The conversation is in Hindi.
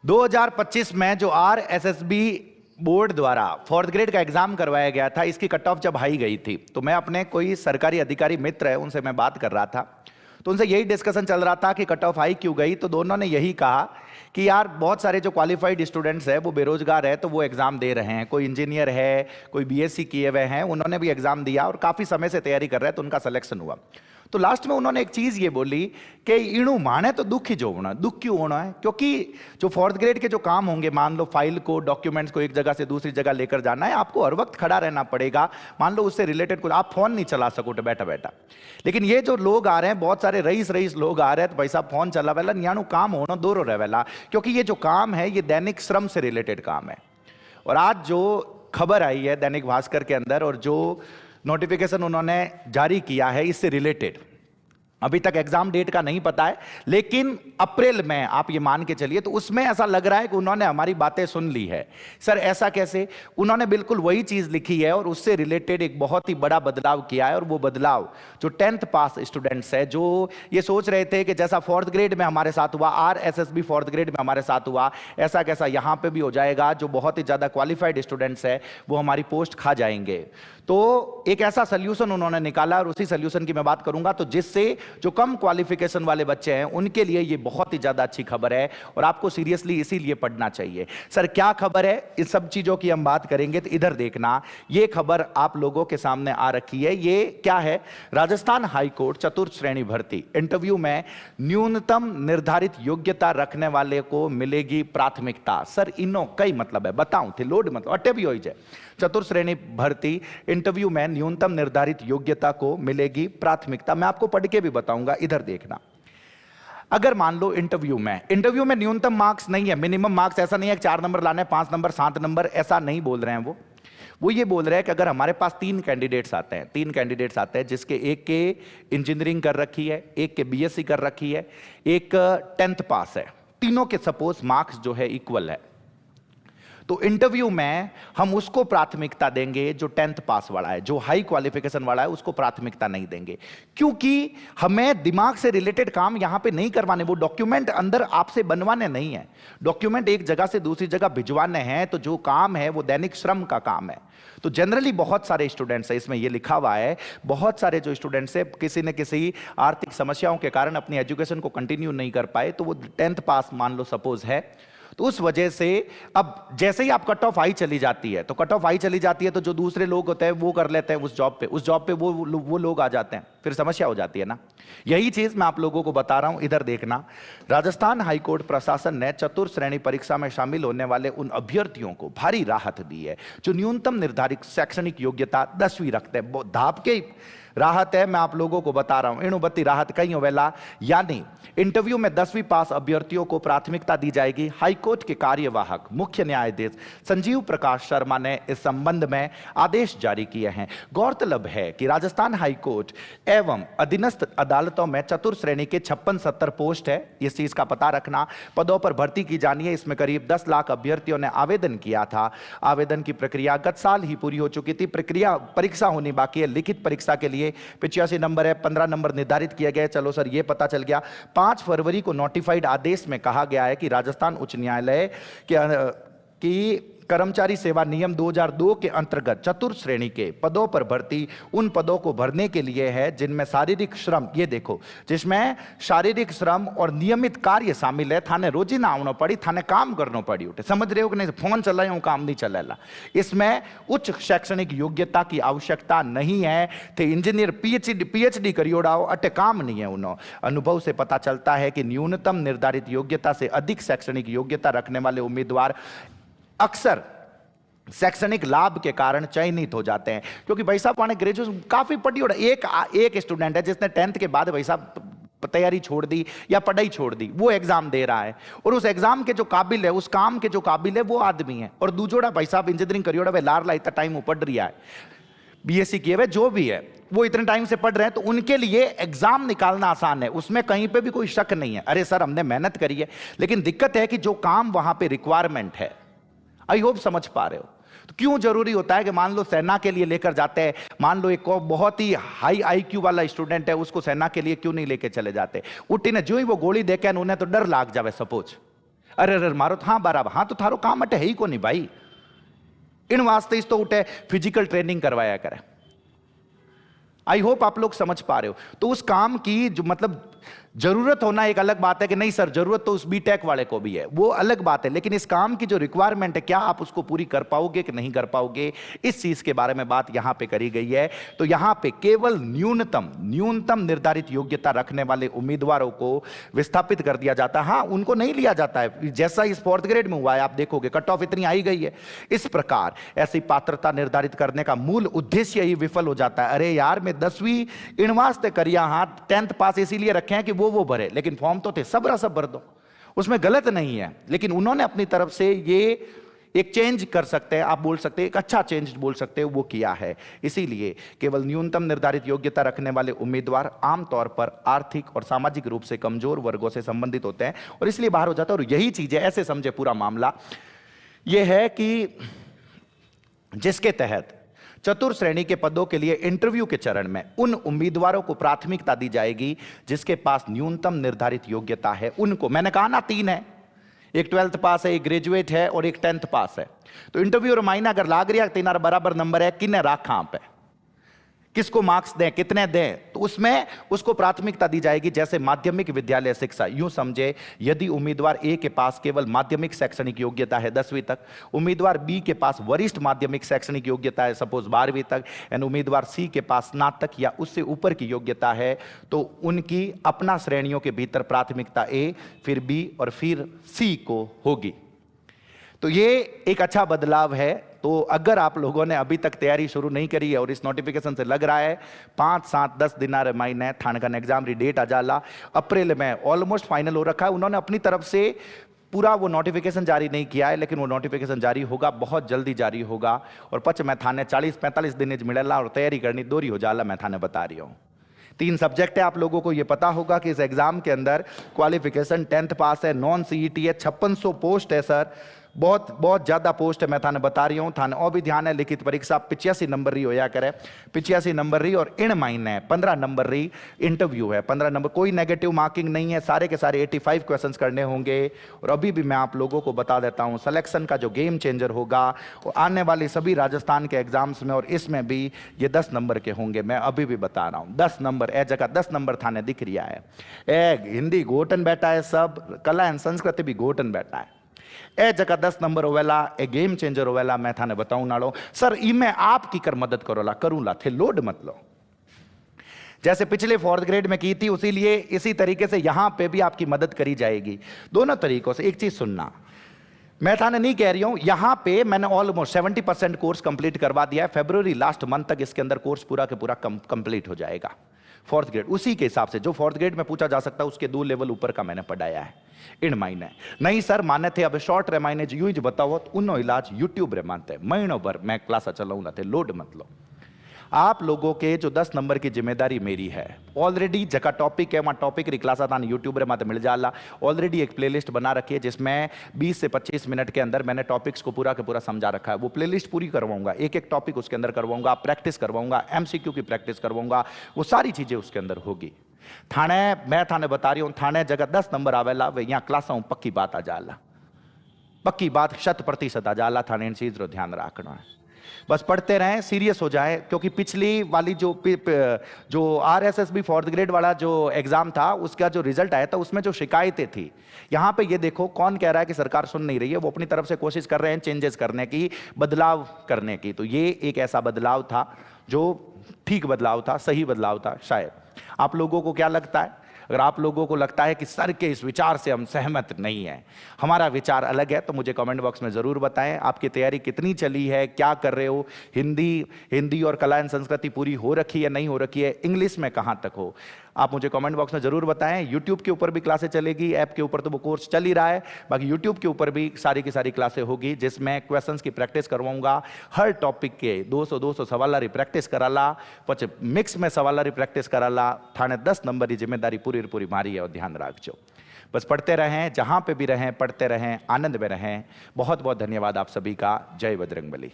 2025 में जो आरएसएसबी बोर्ड द्वारा फोर्थ ग्रेड का एग्जाम करवाया गया था, इसकी कट ऑफ जब हाई गई थी तो मैं अपने कोई सरकारी अधिकारी मित्र है उनसे मैं बात कर रहा था, तो उनसे यही डिस्कशन चल रहा था कि कट ऑफ हाई क्यों गई। तो दोनों ने यही कहा कि यार बहुत सारे जो क्वालिफाइड स्टूडेंट्स हैं वो बेरोजगार है तो वो एग्जाम दे रहे हैं, कोई इंजीनियर है, कोई बीएससी किए हुए हैं, उन्होंने भी एग्जाम दिया और काफी समय से तैयारी कर रहे हैं तो उनका सिलेक्शन हुआ। तो लास्ट में उन्होंने एक चीज ये बोली कि इणु माने तो दुख ही जो होना, दुख क्यों होना है, क्योंकि जो फोर्थ ग्रेड के जो काम होंगे, मान लो फाइल को, डॉक्यूमेंट्स को एक जगह से दूसरी जगह लेकर जाना है, आपको हर वक्त खड़ा रहना पड़ेगा। मान लो उससे रिलेटेड कुछ आप फोन नहीं चला सको बैठा बैठा, लेकिन ये जो लोग आ रहे हैं, बहुत सारे रईस रईस लोग आ रहे हैं, तो भाई साहब फोन चला वेला न्याणु काम होना दूर रह वेला, क्योंकि ये जो काम है ये दैनिक श्रम से रिलेटेड काम है। और आज जो खबर आई है दैनिक भास्कर के अंदर और जो नोटिफिकेशन उन्होंने जारी किया है इससे रिलेटेड, अभी तक एग्जाम डेट का नहीं पता है, लेकिन अप्रैल में आप ये मान के चलिए, तो उसमें ऐसा लग रहा है कि उन्होंने हमारी बातें सुन ली है। सर ऐसा कैसे? उन्होंने बिल्कुल वही चीज लिखी है और उससे रिलेटेड एक बहुत ही बड़ा बदलाव किया है। और वो बदलाव जो 10th पास स्टूडेंट्स है, जो ये सोच रहे थे कि जैसा फोर्थ ग्रेड में हमारे साथ हुआ, आरएसएसबी फोर्थ ग्रेड में हमारे साथ हुआ, ऐसा कैसा यहां पे भी हो जाएगा, जो बहुत ही ज्यादा क्वालिफाइड स्टूडेंट्स है वो हमारी पोस्ट खा जाएंगे। तो एक ऐसा सोल्यूशन उन्होंने निकाला और उसी सोल्यूशन की मैं बात करूंगा, तो जिससे जो कम क्वालिफिकेशन वाले बच्चे हैं उनके लिए ये बहुत ही ज्यादा अच्छी खबर है और आपको सीरियसली इसीलिए पढ़ना चाहिए। सर क्या खबर है, इस सब चीजों की हम बात करेंगे, तो इधर देखना, ये खबर आप लोगों के सामने आ रखी है। ये क्या है? राजस्थान हाईकोर्ट चतुर्थ श्रेणी भर्ती इंटरव्यू में न्यूनतम निर्धारित योग्यता रखने वाले को मिलेगी प्राथमिकता। सर इनो कई मतलब है, बताऊं थे लोड मतलब अटे भी हो जाए। चतुर्थ श्रेणी भर्ती इंटरव्यू में न्यूनतम निर्धारित योग्यता को मिलेगी प्राथमिकता। मैं आपको पढ़ के भी बताऊंगा, इधर देखना। अगर मान लो इंटरव्यू में न्यूनतम मार्क्स नहीं है, मिनिमम मार्क्स, ऐसा नहीं है कि 4 नंबर लाने, 5 नंबर, 7 नंबर, ऐसा नहीं बोल रहे हैं वो ये बोल रहे हैं कि अगर हमारे पास 3 कैंडिडेट्स आते हैं जिसके एक के इंजीनियरिंग कर रखी है, एक के बीएससी कर रखी है, एक 10th पास है, तीनों के सपोज मार्क्स जो है इक्वल है, तो इंटरव्यू में हम उसको प्राथमिकता देंगे जो 10th पास वाला है, जो हाई क्वालिफिकेशन वाला है उसको प्राथमिकता नहीं देंगे, क्योंकि हमें दिमाग से रिलेटेड काम यहां पे नहीं करवाने, वो डॉक्यूमेंट अंदर आपसे बनवाने नहीं है, डॉक्यूमेंट एक जगह से दूसरी जगह भिजवाने हैं, तो जो काम है वो दैनिक श्रम का काम है। तो जनरली बहुत सारे स्टूडेंट्स है, इसमें ये लिखा हुआ है, बहुत सारे जो स्टूडेंट्स है किसी न किसी आर्थिक समस्याओं के कारण अपनी एजुकेशन को कंटिन्यू नहीं कर पाए, तो वो 10th पास मान लो सपोज है, तो उस वजह से अब जैसे ही आप कट ऑफ हाई चली जाती है, तो जो दूसरे लोग होते हैं वो कर लेते हैं उस जॉब पे वो लोग आ जाते हैं, फिर समस्या हो जाती है ना। यही चीज मैं आप लोगों को बता रहा हूं, इधर देखना। राजस्थान हाईकोर्ट प्रशासन ने चतुर्थ श्रेणी परीक्षा में शामिल होने वाले उन अभ्यर्थियों को भारी राहत दी है जो न्यूनतम निर्धारित शैक्षणिक योग्यता 10वीं रखते हैं। धाप के राहत है, मैं आप लोगों को बता रहा हूं, इणुबत्ती राहत कहीं होवेला, यानी इंटरव्यू में 10वीं पास अभ्यर्थियों को प्राथमिकता दी जाएगी। हाईकोर्ट के कार्यवाहक मुख्य न्यायाधीश संजीव प्रकाश शर्मा ने इस संबंध में आदेश जारी किए हैं। गौरतलब है कि राजस्थान हाईकोर्ट एवं अधीनस्थ अदालतों में चतुर्थ श्रेणी के 56-70 पोस्ट है, इस चीज का पता रखना। पदों पर भर्ती की जानी है, इसमें करीब 10 लाख अभ्यर्थियों ने आवेदन किया था। आवेदन की प्रक्रिया गत साल ही पूरी हो चुकी थी, परीक्षा होनी बाकी है। लिखित परीक्षा के लिए 85 नंबर है, 15 नंबर निर्धारित किए गए। चलो सर ये पता चल गया। 5 फरवरी को नोटिफाइड आदेश में कहा गया है कि राजस्थान उच्च न्यायालय की कर्मचारी सेवा नियम 2002 के अंतर्गत चतुर्थ श्रेणी के पदों पर भर्ती उन पदों को भरने के लिए है जिनमें शारीरिक श्रम, ये देखो, जिसमें शारीरिक श्रम और नियमित कार्य शामिल है। थाने रोजी ना आना पड़ी, थाने काम करना पड़ी उठे, समझ रहे हो कि नहीं? फोन चलाए हूं, काम नहीं चलेला। इसमें उच्च शैक्षणिक योग्यता की आवश्यकता नहीं है। थे इंजीनियर पीएचडी करियोड़ाओ, अटे काम नहीं है उन्हों। अनुभव से पता चलता है कि न्यूनतम निर्धारित योग्यता से अधिक शैक्षणिक योग्यता रखने वाले उम्मीदवार अक्सर शैक्षणिक लाभ के कारण चयनित हो जाते हैं, क्योंकि भाई साहब माने ग्रेजुएशन काफी पढ़ी और एक स्टूडेंट है जिसने 10th के बाद भाई साहब तैयारी छोड़ दी या पढ़ाई छोड़ दी, वो एग्जाम दे रहा है और उस एग्जाम के जो काबिल है, उस काम के जो काबिल है वो आदमी है। और दूजोड़ा भाई साहब इंजीनियरिंग करियोड़ा वे लार ला इतना टाइम वो पढ़ रहा है, बीएससी किए हुए जो भी है वो इतने टाइम से पढ़ रहे हैं, तो उनके लिए एग्जाम निकालना आसान है, उसमें कहीं पे भी कोई शक नहीं है। अरे सर हमने मेहनत करी है, लेकिन दिक्कत है कि जो काम वहां पे रिक्वायरमेंट है, आई होप समझ पा रहे हो। तो क्यों जरूरी होता है कि मान लो सेना के लिए लेकर जाते हैं, मान लो एक बहुत ही हाई आईक्यू वाला स्टूडेंट है, उसको सेना के लिए क्यों नहीं लेके चले जाते? उठी ने जो ही वो गोली देके उन्हें तो डर लाग जावे सपोज, अरे अरे मारो हाँ बराबर, हाँ तो थारो काम अटे है ही को नहीं भाई, इन वास्ते इस तो उठे फिजिकल ट्रेनिंग करवाया करे। आई होप आप लोग समझ पा रहे हो। तो उस काम की जो मतलब जरूरत होना एक अलग बात है कि नहीं सर जरूरत तो उस बीटेक वाले को भी है, वो अलग बात है, लेकिन इस काम की जो रिक्वायरमेंट है क्या आप उसको पूरी कर पाओगे कि नहीं कर पाओगे, इस चीज के बारे में बात यहां पे करी गई है। तो यहां पे केवल न्यूनतम निर्धारित योग्यता रखने वाले उम्मीदवारों को विस्थापित कर दिया जाता है। हाँ उनको नहीं लिया जाता है, जैसा इस 4th ग्रेड में हुआ है आप देखोगे कट ऑफ इतनी आई गई है। इस प्रकार ऐसी पात्रता निर्धारित करने का मूल उद्देश्य ही विफल हो जाता है। अरे यार मैं 10वीं इन वास्ते करिया, हाँ 10th पास इसीलिए रखे हैं कि वो भरे, लेकिन फॉर्म तो थे सब भर दो, उसमें गलत नहीं है, लेकिन उन्होंने अपनी तरफ से ये एक चेंज कर सकते हैं, आप बोल सकते हैं एक अच्छा चेंज बोल सकते हैं, वो किया है। इसीलिए केवल न्यूनतम निर्धारित योग्यता रखने वाले उम्मीदवार आमतौर पर आर्थिक और सामाजिक रूप से कमजोर वर्गों से संबंधित होते हैं और इसलिए बाहर हो जाता है। और यही चीज है, ऐसे समझे पूरा मामला यह है कि जिसके तहत चतुर्थ श्रेणी के पदों के लिए इंटरव्यू के चरण में उन उम्मीदवारों को प्राथमिकता दी जाएगी जिसके पास न्यूनतम निर्धारित योग्यता है उनको। मैंने कहा ना 3 है, एक 12th पास है, एक ग्रेजुएट है और एक 10th पास है। तो इंटरव्यू और मायना अगर लाग रहा 3 बराबर नंबर है, किन्ने राखा पे किसको मार्क्स दें कितने दें, तो उसमें उसको प्राथमिकता दी जाएगी। जैसे माध्यमिक विद्यालय शिक्षा, यूं समझे यदि उम्मीदवार ए के पास केवल माध्यमिक शैक्षणिक योग्यता है 10वीं तक, उम्मीदवार बी के पास वरिष्ठ माध्यमिक शैक्षणिक योग्यता है सपोज 12वीं तक, एंड उम्मीदवार सी के पास स्नातक या उससे ऊपर की योग्यता है, तो उनकी अपना श्रेणियों के भीतर प्राथमिकता ए, फिर बी और फिर सी को होगी। तो ये एक अच्छा बदलाव है। तो अगर आप लोगों ने अभी तक तैयारी शुरू नहीं करी है और इस नोटिफिकेशन से लग रहा है 5, 7, 10 दिन महीने थाने का एग्जाम री डेट आ जाला, अप्रैल में ऑलमोस्ट फाइनल हो रखा है। उन्होंने अपनी तरफ से पूरा वो नोटिफिकेशन जारी नहीं किया है, लेकिन वो नोटिफिकेशन जारी होगा, बहुत जल्दी जारी होगा। और पच मैं थाने 40-45 दिन मिलेला और तैयारी करनी दोरी हो जाला, मैं थाने बता रही हूँ। 3 सब्जेक्ट है, आप लोगों को ये पता होगा कि इस एग्जाम के अंदर क्वालिफिकेशन 10th पास है, नॉन सीईटी है, 5600 पोस्ट है सर, बहुत ज्यादा पोस्ट है, मैं थाने बता रही हूं। थाने और भी ध्यान है, लिखित परीक्षा 85 नंबर रही होया करे, 85 नंबर रही, और इन महीने 15 नंबर रही इंटरव्यू है, 15 नंबर, कोई नेगेटिव मार्किंग नहीं है, सारे के सारे 85 क्वेश्चंस करने होंगे। और अभी भी मैं आप लोगों को बता देता हूं सिलेक्शन का जो गेम चेंजर होगा वो आने वाली सभी राजस्थान के एग्जाम्स में और इसमें भी ये 10 नंबर के होंगे, मैं अभी भी बता रहा हूं। 10 नंबर ए जगह 10 नंबर थाने दिख रहा है। ए हिंदी गोटन बैठा है, सब कला एंड संस्कृति भी गोटन बैठा है, ए जगह 10 नंबर होवेला, ए गेम चेंजर होवेला। मैं थाने बताऊं नालो सर इमें आपकी कर मदद करोला करूंला थे, लोड मत लो, जैसे पिछले 4th ग्रेड में की थी उसी लिए इसी तरीके से यहां पे भी आपकी मदद करी जाएगी दोनों तरीकों से। एक चीज सुनना, मैं थाने नहीं कह रही हूं, यहां पे मैंने ऑलमोस्ट 70% कोर्स कंप्लीट करवा दिया है, फरवरी लास्ट मंथ तक इसके अंदर कोर्स पूरा के पूरा कंप्लीट हो जाएगा 4th ग्रेड। उसी के हिसाब से जो 4th ग्रेड में पूछा जा सकता है उसके 2 लेवल ऊपर का मैंने पढ़ाया है इन महीने। नहीं सर माने थे अब शॉर्ट रे महीने यूं ही बताओ तो उन्नो इलाज यूट्यूब रे मानते महीनों भर मैं क्लास चलाऊ ना थे, लोड मत लो। आप लोगों के जो 10 नंबर की जिम्मेदारी मेरी है, ऑलरेडी जगह टॉपिक है वहां टॉपिक री क्लास आता यूट्यूब रे माते मिल जाला, ऑलरेडी एक प्लेलिस्ट बना रखी है जिसमें 20 से 25 मिनट के अंदर मैंने टॉपिक्स को पूरा के पूरा समझा रखा है। वो प्लेलिस्ट पूरी करवाऊंगा, एक एक टॉपिक उसके अंदर करवाऊंगा, प्रैक्टिस करवाऊंगा, एमसीक्यू की प्रैक्टिस करवाऊंगा, वो सारी चीजें उसके अंदर होगी। थाने मैं थाने बता रही हूं, थाने जगह 10 नंबर आवेला वे यहाँ क्लासा पक्की बात आ जाला, पक्की बात 100% आ जाला। थाने इन चीज रो ध्यान रखना है, बस पढ़ते रहें, सीरियस हो जाए, क्योंकि पिछली वाली जो आरएसएसबी 4th ग्रेड वाला जो एग्जाम था उसका जो रिजल्ट आया था उसमें जो शिकायतें थी, यहां पे ये देखो कौन कह रहा है कि सरकार सुन नहीं रही है, वो अपनी तरफ से कोशिश कर रहे हैं चेंजेस करने की, बदलाव करने की। तो ये एक ऐसा बदलाव था जो ठीक बदलाव था, सही बदलाव था शायद। आप लोगों को क्या लगता है? अगर आप लोगों को लगता है कि सर के इस विचार से हम सहमत नहीं हैं, हमारा विचार अलग है, तो मुझे कमेंट बॉक्स में जरूर बताएं। आपकी तैयारी कितनी चली है, क्या कर रहे हो, हिंदी और कला एंड संस्कृति पूरी हो रखी है, नहीं हो रखी है, इंग्लिश में कहां तक हो, आप मुझे कमेंट बॉक्स में जरूर बताएं। यूट्यूब के ऊपर भी क्लासें चलेगी, ऐप के ऊपर तो वो कोर्स चल ही रहा है, बाकी यूट्यूब के ऊपर भी सारी की सारी क्लासें होगी जिसमें क्वेश्चंस की प्रैक्टिस करवाऊंगा। हर टॉपिक के 200 सवाल प्रैक्टिस कराला, पछ मिक्स में सवाल प्रैक्टिस कराला। थाने 10 नंबर की जिम्मेदारी पूरी मारी है और ध्यान रखो। बस पढ़ते रहें, जहां पे भी रहें पढ़ते रहें, आनंद में रहें। बहुत बहुत धन्यवाद आप सभी का। जय बजरंगबली।